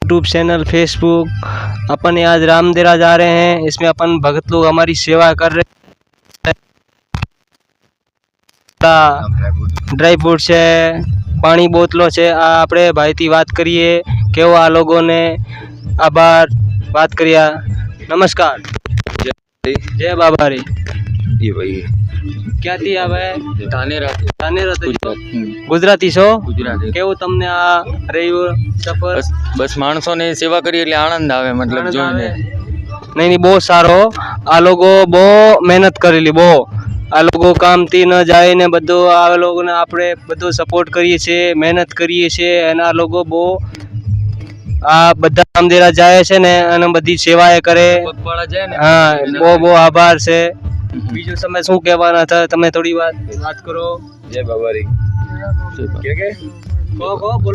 YouTube channel, Facebook. अपन आज रामदेरा जा रहे हैं, इसमें अपन भगत लोग हमारी सेवा कर रहे हैं। ડ્રાય ફ્રૂટ છે, પાણી બોતલો છે। આ આપણે ભાઈથી વાત કરીએ કેવો આ લોકોને આભાર વાત કર્યા। નમસ્કાર, જય બાબારી। ये भाई ક્યાંથી આવે? ધાનેરા ગુજરાતી છો? ગુજરાતી। કેવું તમને આ રહ્યું સફર? બસ માણસોની સેવા કરી એટલે આનંદ આવે, મતલબ જોઈને। નહીં નહીં, બહુ સારો। આ લોકો બહુ મહેનત કરેલી, બહુ। આ લોકો કામથી ન જાય ને બધું આ લોકોને આપણે બધું સપોર્ટ કરીએ છીએ, મહેનત કરીએ છીએ અને આ લોકો બહુ આ બધા રામદેરા જાય છે ને અને બધી સેવા એ કરે। પગપાળા જાય ને। હા, બહુ બહુ આભાર છે। બીજું તમે શું કહેવાના હતા? તમે થોડી વાત કરો। જય બાબારી। કહો કહો, બોલો।